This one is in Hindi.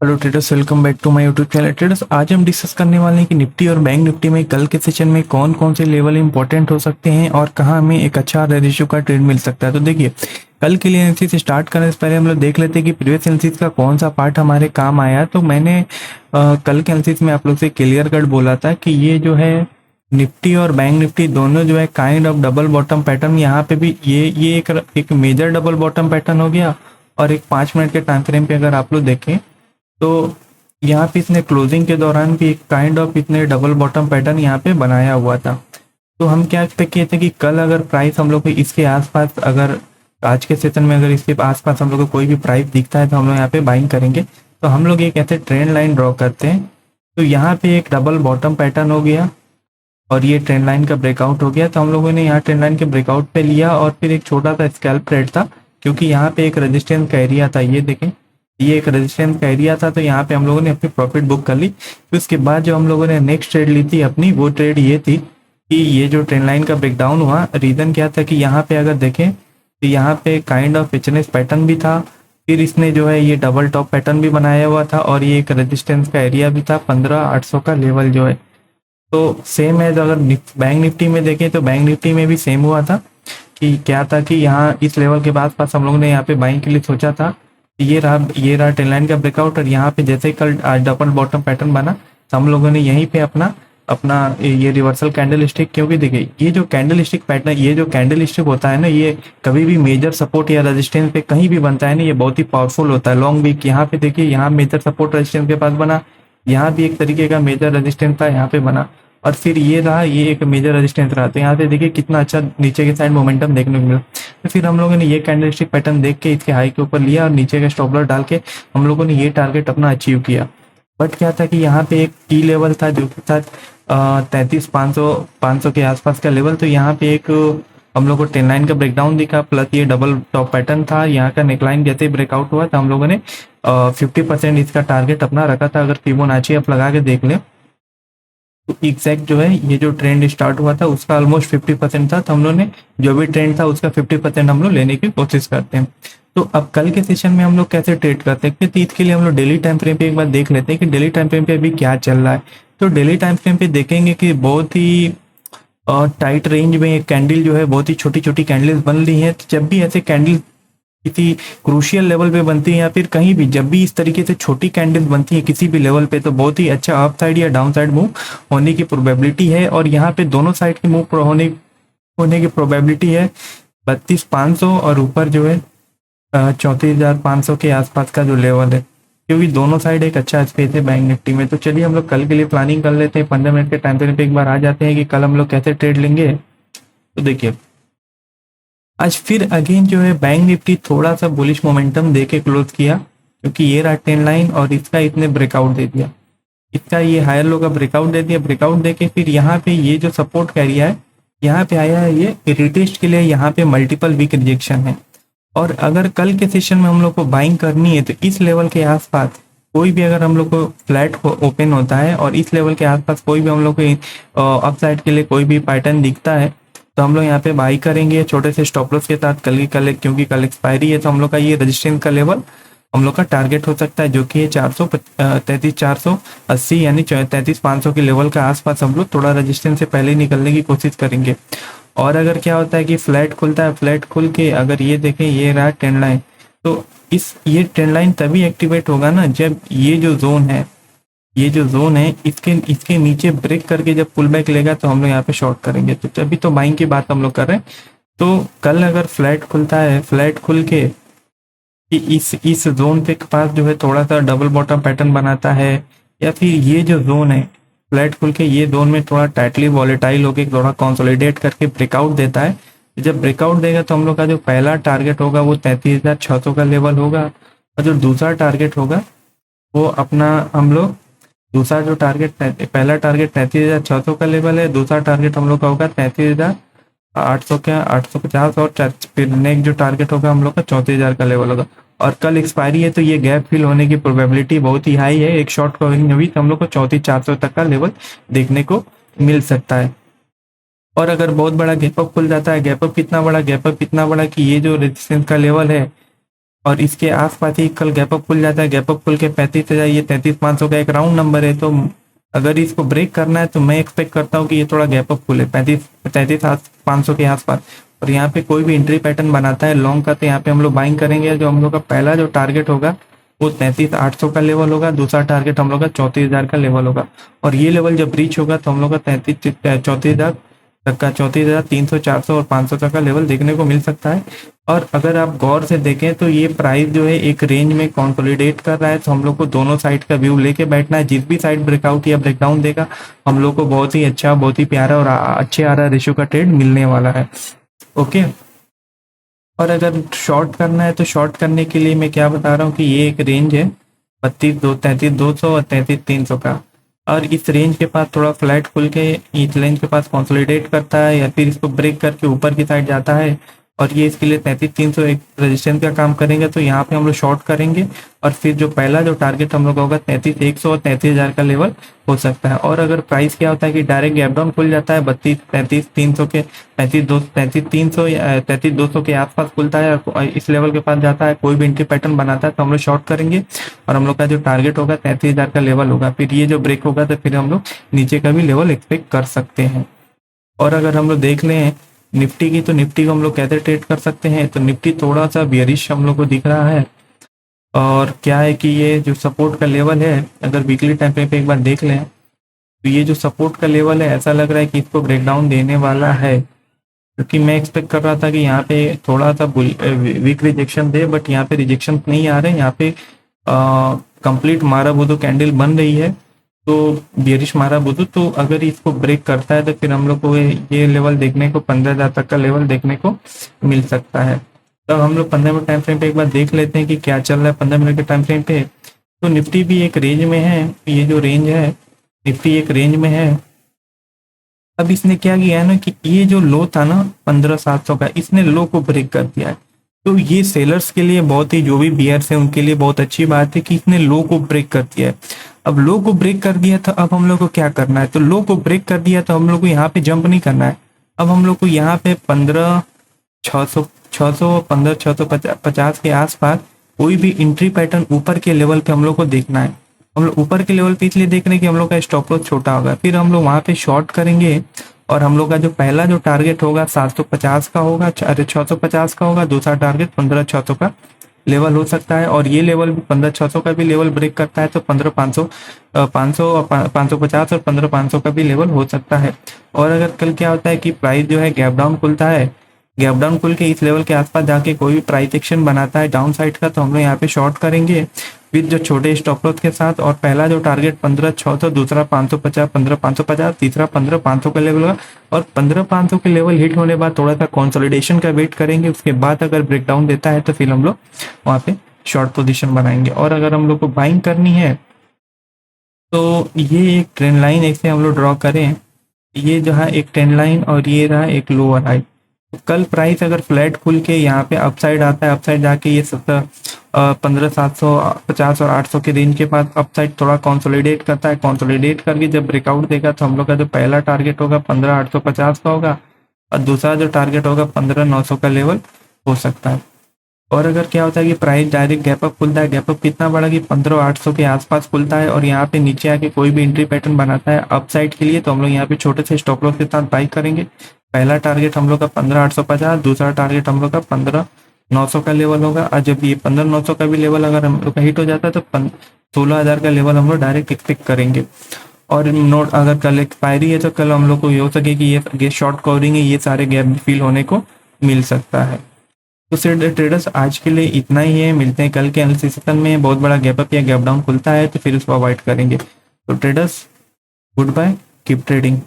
Hello traders, welcome back to my YouTube channel. Traders, आज हम डिस्कस करने वाले हैं कि निफ्टी और बैंक निफ्टी में कल के सेशन में कौन कौन से लेवल इंपॉर्टेंट हो सकते हैं और कहाँ हमें एक अच्छा रेशियो का ट्रेड मिल सकता है। तो देखिए, कल के लिए एनालिसिस स्टार्ट करने से पहले हम लोग देख लेते हैं कि प्रीवियस एनालिसिस का कौन सा पार्ट हमारे काम आया। तो मैंने कल के एनालिसिस में आप लोग से क्लियर कट बोला था कि ये जो है निफ्टी और बैंक निफ्टी दोनों जो है kind of double bottom pattern, यहाँ पे भी ये एक मेजर डबल बॉटम पैटर्न हो गया। और एक 5 मिनट के टाइम फ्रेम पे अगर आप लोग देखें तो यहाँ पे इसने क्लोजिंग के दौरान भी एक काइंड ऑफ इतने डबल बॉटम पैटर्न यहाँ पे बनाया हुआ था। तो हम क्या एक्सपेक्ट किए थे कि कल अगर प्राइस हम लोग को इसके आसपास, अगर आज के सेशन में अगर इसके आसपास हम लोग को कोई भी प्राइस दिखता है तो हम लोग यहाँ पे बाइंग करेंगे। तो हम लोग एक ऐसे ट्रेंड लाइन ड्रॉ करते हैं। तो यहाँ पे एक डबल बॉटम पैटर्न हो गया और ये ट्रेंड लाइन का ब्रेकआउट हो गया। तो हम लोगों ने यहाँ ट्रेंड लाइन के ब्रेकआउट पे लिया और फिर एक छोटा सा स्कैल्प ट्रेड था, क्योंकि यहाँ पे एक रेजिस्टेंस का एरिया था। ये देखें, ये एक रेजिस्टेंस का एरिया था। तो यहाँ पे हम लोगों ने अपनी प्रॉफिट बुक कर ली। तो उसके बाद जो हम लोगों ने नेक्स्ट ट्रेड ली थी अपनी, वो ट्रेड ये थी कि ये जो ट्रेंड लाइन का ब्रेकडाउन हुआ, रीजन क्या था कि यहाँ पे अगर देखें तो यहाँ पे काइंड ऑफ एचएनएस पैटर्न भी था। फिर इसने जो है ये डबल टॉप पैटर्न भी बनाया हुआ था और ये एक रेजिस्टेंस का एरिया भी था 15,800 का लेवल जो है। तो सेम है, अगर बैंक निफ्टी में देखें तो बैंक निफ्टी में भी सेम हुआ था कि क्या था कि यहाँ इस लेवल के आसपास हम लोगों ने यहाँ पे बाइंग के लिए सोचा था। ये रहा ट्रेंड लाइन का ब्रेकआउट और यहाँ पे जैसे कल डबल बॉटम पैटर्न बना तो हम लोगों ने यहीं पे अपना अपना ये रिवर्सल कैंडल स्टिक, क्योंकि देखिए ये जो कैंडल स्टिक पैटर्न, ये जो कैंडल स्टिक होता है ना, ये कभी भी मेजर सपोर्ट या रेजिस्टेंस पे कहीं भी बनता है ना, ये बहुत ही पावरफुल होता है। लॉन्ग वीक यहाँ पे देखिए, यहाँ मेजर सपोर्ट रेजिस्टेंस के पास बना, यहाँ भी एक तरीके का मेजर रेजिस्टेंस था, यहाँ पे बना और फिर ये रहा, ये एक मेजर रेजिस्टेंस रहा। तो यहाँ से देखिए कितना अच्छा नीचे के साइड मोमेंटम देखने को मिला। तो फिर हम लोगों ने ये कैंडलस्टिक पैटर्न देख के इसके हाई के ऊपर लिया और नीचे का स्टॉप लॉस डाल के हम लोगों ने ये टारगेट अपना अचीव किया। बट क्या था कि यहाँ पे एक की लेवल था जो था 33,500 के आसपास का लेवल। तो यहाँ पे एक हम लोग को ट्रेंड लाइन का ब्रेकडाउन दिखा, प्लस ये डबल टॉप पैटर्न था। यहाँ का नेकलाइन जैसे ब्रेकआउट हुआ तो हम लोगों ने 50% इसका टारगेट अपना रखा था। अगर फिबोनाची आप लगा के देख लें तो एग्जैक्ट जो है ये जो ट्रेंड स्टार्ट हुआ था उसका ऑलमोस्ट 50% था। तो हम लोग ने जो भी ट्रेंड था उसका 50% हम लोग लेने की कोशिश करते हैं। तो अब कल के सेशन में हम लोग कैसे ट्रेड करते हैं, तो इसके लिए हम लोग डेली टाइम फ्रेम पे एक बार देख लेते हैं कि डेली टाइम फ्रेम पे अभी क्या चल रहा है। तो डेली टाइम फ्रेम पे देखेंगे कि बहुत ही टाइट रेंज में एक कैंडल जो है, बहुत ही छोटी छोटी कैंडल्स बन रही है। तो जब भी ऐसे कैंडल किसी क्रूशियल लेवल पे बनती है या फिर कहीं भी जब भी इस तरीके से छोटी कैंडल बनती है किसी भी लेवल पे, तो बहुत ही अच्छा अप साइड या डाउन साइड मूव होने की प्रोबेबिलिटी है। और यहाँ पे दोनों साइड की मूव होने की प्रोबेबिलिटी है 32,500 और ऊपर जो है 34,500 के आसपास का जो लेवल है, क्योंकि दोनों साइड एक अच्छा स्पेस है बैंक निफ्टी में। तो चलिए हम लोग कल के लिए प्लानिंग कर लेते हैं। 15 मिनट के टाइम फ्रेम पे एक बार आ जाते हैं कि कल हम लोग कैसे ट्रेड लेंगे। तो देखिए, आज फिर अगेन जो है बैंक निफ्टी थोड़ा सा बुलिश मोमेंटम देके क्लोज किया, क्योंकि ये रहा ट्रेंड लाइन और इसका इसने ब्रेकआउट दे दिया, इसका ये हायर लो का ब्रेकआउट दे दिया। ब्रेकआउट देके फिर यहाँ पे ये जो सपोर्ट का एरिया है यहाँ पे आया है, ये रिटेस्ट के लिए यहाँ पे मल्टीपल वीक रिजेक्शन है। और अगर कल के सेशन में हम लोग को बाइंग करनी है तो इस लेवल के आसपास कोई भी अगर हम लोग को फ्लैट ओपन होता है और इस लेवल के आसपास कोई भी हम लोग को अपसाइड के लिए कोई भी पैटर्न दिखता है तो हम लोग यहाँ पे बाई करेंगे छोटे से स्टॉप लॉस के साथ क्योंकि कल एक्सपायरी है। तो हम लोग का ये रेजिस्टेंस का लेवल हम लोग का टारगेट हो सकता है, जो कि है 480 यानी 33,500 के लेवल का आसपास हम लोग थोड़ा रेजिस्टेंस से पहले निकलने की कोशिश करेंगे। और अगर क्या होता है कि फ्लैट खुलता है, फ्लैट खुल के अगर ये देखें ये रहा ट्रेंड लाइन, तो ये ट्रेंड लाइन तभी एक्टिवेट होगा ना जब ये जो जोन है इसके नीचे ब्रेक करके जब पुल बैक लेगा तो हम लोग यहाँ पे शॉर्ट करेंगे। तो अभी तो बाइंग की बात हम लोग कर रहे हैं। तो कल अगर फ्लैट खुलता है, फ्लैट खुल के इस जोन पे पास जो है थोड़ा सा डबल बॉटम पैटर्न बनाता है, या फिर ये जो जोन है फ्लैट खुल के ये जोन में थोड़ा टाइटली वॉलेटाइल होकर थोड़ा कंसोलिडेट करके ब्रेकआउट देता है, जब ब्रेकआउट देगा तो हम लोग का जो पहला टारगेट होगा वो 33,600 का लेवल होगा। और जो दूसरा टारगेट होगा वो अपना हम लोग दूसरा जो टारगेट, पहला टारगेट 33,600 का लेवल है, दूसरा टारगेट हम लोग का होगा 33,800 का 850 और फिर नेक्स्ट जो टारगेट होगा हम लोग का 34,000 का लेवल होगा। और कल एक्सपायरी है तो ये गैप फिल होने की प्रोबेबिलिटी बहुत ही हाई है। एक शॉर्ट कवरिंग हुई तो हम लोग को 34,400 तक का लेवल देखने को मिल सकता है। और अगर बहुत बड़ा गैप अप खुल जाता है, गैप अप कितना बड़ा कि ये जो रेजिस्टेंस का लेवल है और इसके आसपास ही कल गैप अप खुल जाता है। गैप अप खुल के 35,000, ये 33,500 का एक राउंड नंबर है, तो अगर इसको ब्रेक करना है तो मैं एक्सपेक्ट करता हूँ कि ये थोड़ा गैप अप खुले 33,500 के आसपास। और यहाँ पे कोई भी एंट्री पैटर्न बनाता है लॉन्ग का, तो यहाँ पे हम लोग बाइंग करेंगे। जो हम लोग का पहला जो टारगेट होगा वो 33,800 का लेवल होगा, दूसरा टारगेट हम लोग का 34,000 का लेवल होगा। और ये लेवल जब रीच होगा तो हम लोग का 34,000 तक का 34,300, 400 और 500 तक का लेवल देखने को मिल सकता है। और अगर आप गौर से देखें तो ये प्राइस जो है एक रेंज में कंसोलिडेट कर रहा है, तो हम लोग को दोनों साइड का व्यू लेके बैठना है। जिस भी साइड ब्रेकआउट या ब्रेकडाउन देगा हम लोग को बहुत ही अच्छा, बहुत ही प्यारा और अच्छे RR रेशियो का ट्रेड मिलने वाला है। ओके, और अगर शॉर्ट करना है तो शॉर्ट करने के लिए मैं क्या बता रहा हूँ कि ये एक रेंज है 33,200 और 33,300 का। और इस रेंज के पास थोड़ा फ्लैट खुल के इस रेंज के पास कंसोलिडेट करता है या फिर इसको ब्रेक करके ऊपर की साइड जाता है और ये इसके लिए 33,300 एक रेजिस्टेंस का काम करेंगे, तो यहाँ पे हम लोग शॉर्ट करेंगे। और फिर जो पहला जो टारगेट हम लोग का होगा 33,100 और 33,000 का लेवल हो सकता है। और अगर प्राइस क्या होता है कि डायरेक्ट गैप डाउन खुल जाता है 33,300 के 33,300 या 33,200 के आसपास खुलता है और इस लेवल के पास जाता है, कोई भी एंट्री पैटर्न बनाता है तो हम लोग शॉर्ट करेंगे। और हम लोग का जो टारगेट होगा 33,000 का लेवल होगा। फिर ये जो ब्रेक होगा तो फिर हम लोग नीचे का भी लेवल एक्सपेक्ट कर सकते हैं। और अगर हम लोग देख लें निफ्टी की, तो निफ्टी को हम लोग कैसे ट्रेड कर सकते हैं, तो निफ्टी थोड़ा सा बियरिश हम लोग को दिख रहा है। और क्या है कि ये जो सपोर्ट का लेवल है, अगर वीकली टाइम फ्रेम पे एक बार देख लें तो ये जो सपोर्ट का लेवल है ऐसा लग रहा है कि इसको ब्रेकडाउन देने वाला है, क्योंकि मैं एक्सपेक्ट कर रहा था कि यहाँ पे थोड़ा सा वीक रिजेक्शन दे, बट यहाँ पे रिजेक्शन नहीं आ रहे। यहाँ पे कंप्लीट मारा बुधू कैंडल बन रही है, तो बियरिश मारा बुधू। तो अगर इसको ब्रेक करता है तो फिर हम लोग को ये लेवल देखने को 15,000 तक का लेवल देखने को मिल सकता है। तो हम लोग 15 मिनट टाइम फ्रेम पे एक बार देख लेते हैं कि क्या चल रहा है 15 मिनट के टाइम फ्रेम पे। तो निफ्टी भी एक रेंज में है, ये जो रेंज है निफ्टी एक रेंज में है। अब इसने क्या किया है ना कि ये जो लो था ना 15,700 का, इसने लो को ब्रेक कर दिया है। तो ये सेलर्स के लिए बहुत ही, जो भी बियर्स है उनके लिए बहुत अच्छी बात है कि इसने लो को ब्रेक कर दिया है। अब लो को ब्रेक कर दिया था, अब हम लोग को क्या करना है, तो लो को ब्रेक कर दिया तो हम लोग को यहाँ पे जंप नहीं करना है। अब हम लोग को यहाँ पे 15,650 के आसपास कोई भी एंट्री पैटर्न ऊपर के लेवल पे हम लोग को देखना है। हम लोग ऊपर के लेवल पे इसलिए देख रहे हैं कि हम लोग का स्टॉप लॉस छोटा होगा, फिर हम लोग वहां पे शॉर्ट करेंगे। और हम लोग का जो पहला जो टारगेट होगा 750 का होगा, अरे 650 का होगा, दूसरा टारगेट 15,600 का लेवल हो सकता है। और ये लेवल भी 15,600 का भी लेवल ब्रेक करता है तो 15,500 550 और 15,500 का भी लेवल हो सकता है। और अगर कल क्या होता है कि प्राइस जो है गैप डाउन खुलता है, गैप डाउन खुल के इस लेवल के आसपास जाके कोई भी प्राइस एक्शन बनाता है डाउन साइड का, तो हम लोग यहाँ पे शॉर्ट करेंगे विद जो छोटे स्टॉप लॉस के साथ। और पहला जो टारगेट 15,600, दूसरा 550, 15,550, तीसरा 15,500 का लेवल होगा। और 15,500 के लेवल हिट होने बाद थोड़ा सा कंसोलिडेशन का वेट करेंगे, उसके बाद अगर ब्रेकडाउन देता है तो फिर हम लोग वहाँ पे शॉर्ट पोजीशन बनाएंगे। और अगर हम लोग को बाइंग करनी है तो ये एक ट्रेंड लाइन ऐसे हम लोग ड्रॉ करें, ये जो है एक ट्रेंड लाइन और ये रहा एक लोअर हाई। कल प्राइस अगर फ्लैट खुल के यहाँ पे अपसाइड आता है, अपसाइड जाके ये 15,750 और 800 के रेंज के पास अपसाइड थोड़ा कंसोलिडेट करता है, कंसोलिडेट करके जब ब्रेकआउट देगा तो हम लोग का जो पहला टारगेट होगा 15,850 का होगा और दूसरा जो टारगेट होगा 15,900 का लेवल हो सकता है। और अगर क्या होता है कि प्राइस डायरेक्ट गैप अप खुलता है, गैप अप कितना बड़ा कि 15,800 के आसपास खुलता है और यहाँ पे नीचे आके कोई भी एंट्री पैटर्न बनाता है अपसाइड के लिए, तो हम लोग यहाँ पे छोटे से स्टॉप लॉस के साथ बाई करेंगे। पहला टारगेट हम लोग का 15,850, दूसरा टारगेट हम लोग का 15,900 का लेवल होगा। और जब ये 15,900 का भी लेवल अगर हम लोग का हिट हो जाता है तो 16,000 का लेवल हम लोग डायरेक्ट एक्सपेक्ट करेंगे। और नोट अगर कल एक्सपायरी है तो कल हम लोग को ये हो सके कि ये शॉर्ट कवरिंग है, ये सारे गैप फील होने को मिल सकता है। तो ट्रेडर्स आज के लिए इतना ही है, मिलते हैं कल के एनालिसिस सेशन में। बहुत बड़ा गैप अप या गैप डाउन खुलता है तो फिर उसको अवॉइड करेंगे। तो traders good bye, keep trading.